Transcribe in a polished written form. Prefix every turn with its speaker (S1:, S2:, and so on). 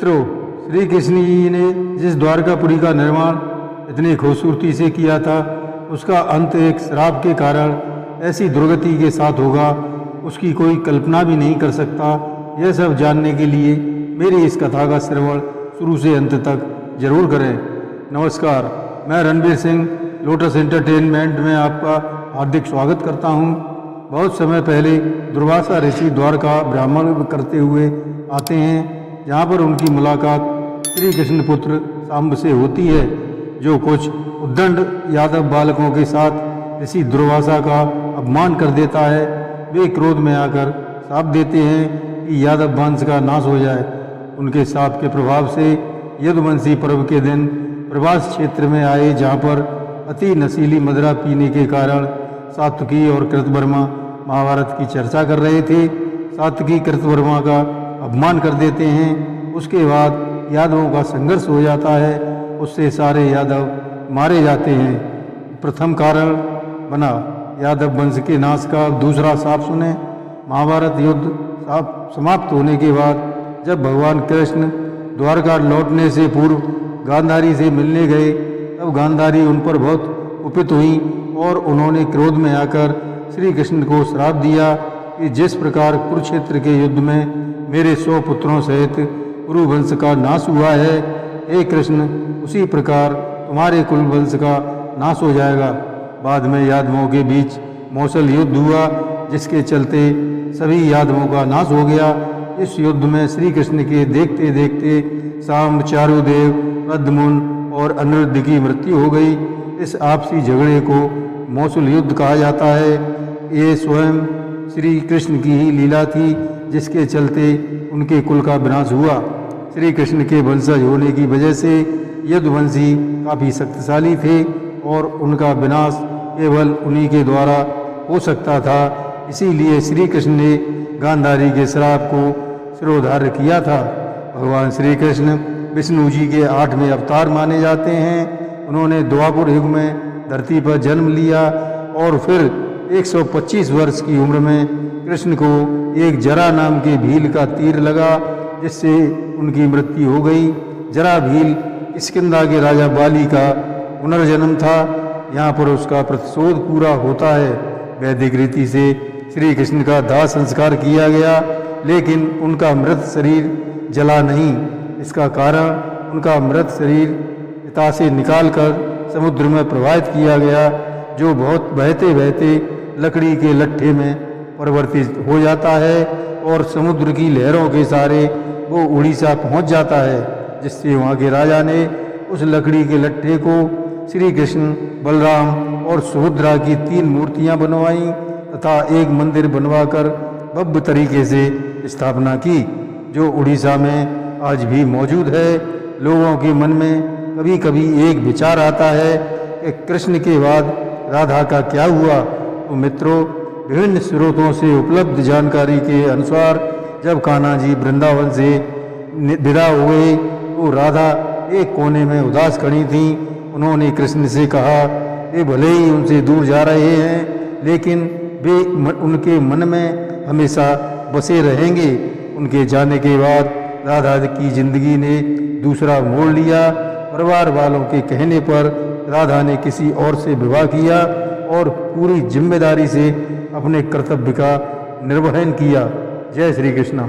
S1: मित्रों, श्री कृष्ण जी ने जिस द्वारकापुरी का निर्माण इतनी खूबसूरती से किया था, उसका अंत एक श्राप के कारण ऐसी दुर्गति के साथ होगा, उसकी कोई कल्पना भी नहीं कर सकता। यह सब जानने के लिए मेरी इस कथा का श्रवण शुरू से अंत तक जरूर करें। नमस्कार, मैं रणबीर सिंह लोटस एंटरटेनमेंट में आपका हार्दिक स्वागत करता हूं। बहुत समय पहले दुर्वासा ऋषि द्वारका भ्रमण करते हुए आते हैं, जहाँ पर उनकी मुलाकात श्री कृष्ण पुत्र सांब से होती है, जो कुछ उद्दंड यादव बालकों के साथ ऋषि दुर्वासा का अपमान कर देता है। वे क्रोध में आकर शाप देते हैं कि यादव वंश का नाश हो जाए। उनके शाप के प्रभाव से यदुवंशी पर्व के दिन प्रवास क्षेत्र में आए, जहाँ पर अति नशीली मदिरा पीने के कारण सात्विकी और कृतवर्मा महाभारत की चर्चा कर रहे थे। सात्विकी कृतवर्मा का अपमान कर देते हैं। उसके बाद यादवों का संघर्ष हो जाता है, उससे सारे यादव मारे जाते हैं। प्रथम कारण बना यादव वंश के नाश का। दूसरा शाप सुने। महाभारत युद्ध समाप्त होने के बाद जब भगवान कृष्ण द्वारका लौटने से पूर्व गांधारी से मिलने गए, तब गांधारी उन पर बहुत कुपित हुई और उन्होंने क्रोध में आकर श्री कृष्ण को श्राप दिया कि जिस प्रकार कुरुक्षेत्र के युद्ध में मेरे 100 पुत्रों सहित कुरु वंश का नाश हुआ है, हे कृष्ण, उसी प्रकार तुम्हारे कुल वंश का नाश हो जाएगा। बाद में यादवों के बीच मौसल युद्ध हुआ, जिसके चलते सभी यादवों का नाश हो गया। इस युद्ध में श्री कृष्ण के देखते देखते सांब, चारुदेव, पद्मुन और अनिरुद्ध की मृत्यु हो गई। इस आपसी झगड़े को मौसल युद्ध कहा जाता है। ये स्वयं श्री कृष्ण की ही लीला थी, जिसके चलते उनके कुल का विनाश हुआ। श्री कृष्ण के वंशज होने की वजह से यदुवंशी काफ़ी शक्तिशाली थे और उनका विनाश केवल उन्हीं के द्वारा हो सकता था। इसीलिए श्री कृष्ण ने गांधारी के श्राप को शिरोधार्य किया था। भगवान श्री कृष्ण विष्णु जी के 8वें अवतार माने जाते हैं। उन्होंने द्वापर युग में धरती पर जन्म लिया और फिर 125 वर्ष की उम्र में कृष्ण को एक जरा नाम के भील का तीर लगा, जिससे उनकी मृत्यु हो गई। जरा भील किष्किंधा के राजा बाली का पुनर्जन्म था। यहाँ पर उसका प्रतिशोध पूरा होता है। वैदिक रीति से श्री कृष्ण का दाह संस्कार किया गया, लेकिन उनका मृत शरीर जला नहीं। इसका कारण उनका मृत शरीर पिता से निकालकर समुद्र में प्रवाहित किया गया, जो बहुत बहते बहते लकड़ी के लट्ठे में परिवर्तित हो जाता है और समुद्र की लहरों के सहारे वो उड़ीसा पहुंच जाता है, जिससे वहाँ के राजा ने उस लकड़ी के लट्ठे को श्री कृष्ण, बलराम और सुभद्रा की 3 मूर्तियाँ बनवाईं तथा एक मंदिर बनवाकर भव्य तरीके से स्थापना की, जो उड़ीसा में आज भी मौजूद है। लोगों के मन में कभी कभी एक विचार आता है कि कृष्ण के बाद राधा का क्या हुआ। तो मित्रों, विभिन्न स्रोतों से उपलब्ध जानकारी के अनुसार जब कान्हा जी वृंदावन से विदा हुए, तो राधा एक कोने में उदास खड़ी थी। उन्होंने कृष्ण से कहा, वे भले ही उनसे दूर जा रहे हैं, लेकिन वे उनके मन में हमेशा बसे रहेंगे। उनके जाने के बाद राधा की जिंदगी ने दूसरा मोड़ लिया। परिवार वालों के कहने पर राधा ने किसी और से विवाह किया और पूरी जिम्मेदारी से अपने कर्तव्य का निर्वहन किया। जय श्री कृष्ण।